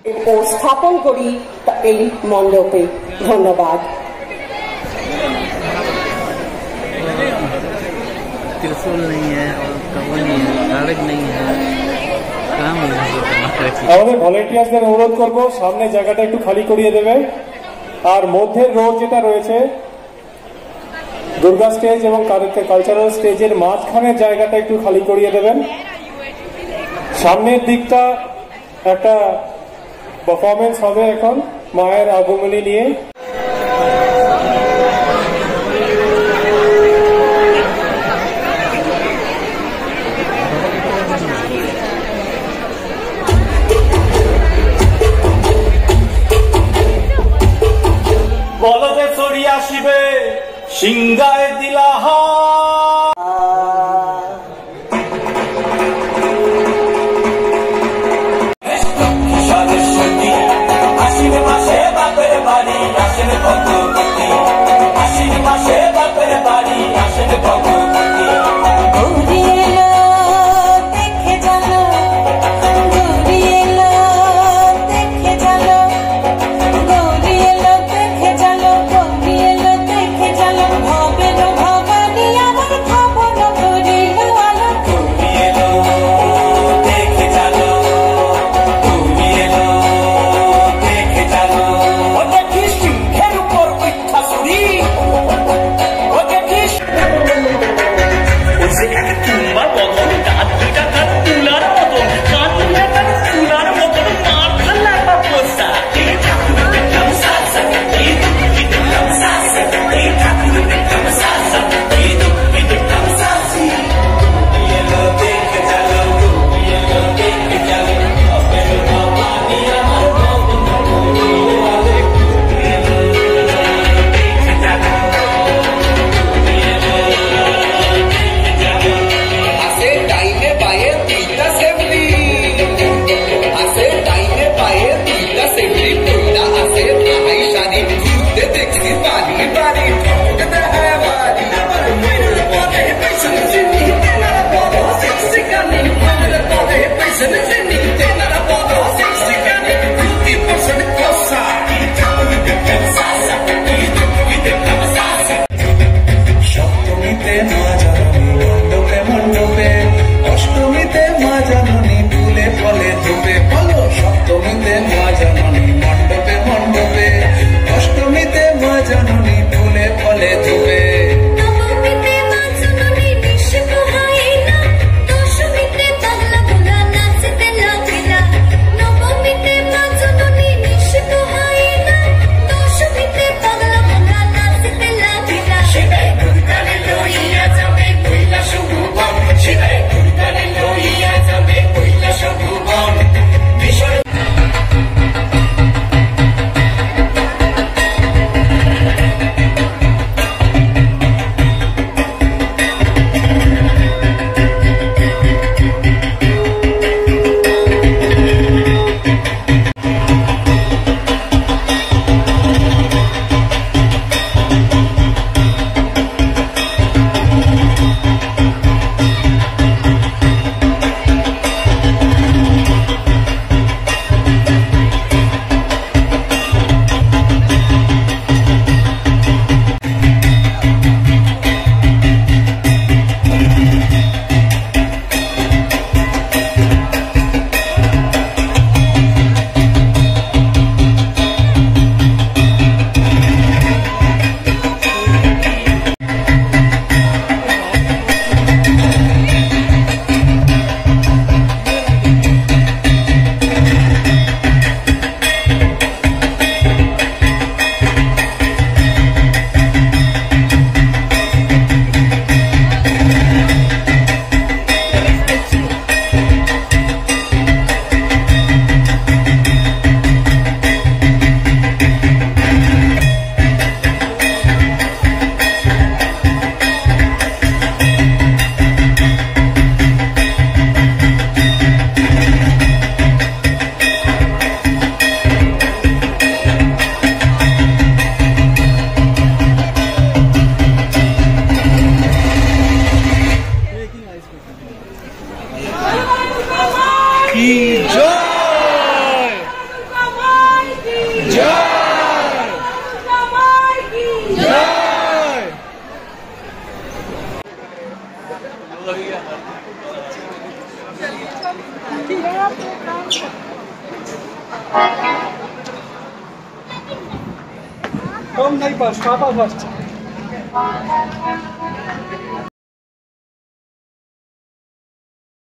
ও স্থাপন করি এই মণ্ডপে। ধন্যবাদ। त्रिशूल नहीं है और कमल नहीं है, खड़ग नहीं है, काम नहीं है। আমাদের ভলেন্টিয়ারদের অনুরোধ করব সামনে জায়গাটা একটু খালি করিয়ে দেবে, আর মধ্যের রো যেটা রয়েছে দুর্গা স্টেজ এবং কালচারাল স্টেজের মাঝখানের জায়গাটা একটু খালি করিয়ে দেবেন। সামনের দিকটা একটা পারফরমেন্স হবে এখন মায়ের আগমনী নিয়ে। বলদে চড়ি আসিবে সিংহায় দিলাহা, আশ্বিন মাসে বাপের বাড়ি আসেন ভগবতী, আশ্বিন মাসে বাপের বাড়ি আসেন ভগবতী। की जय। কম নাই পাস, কাপা পাস।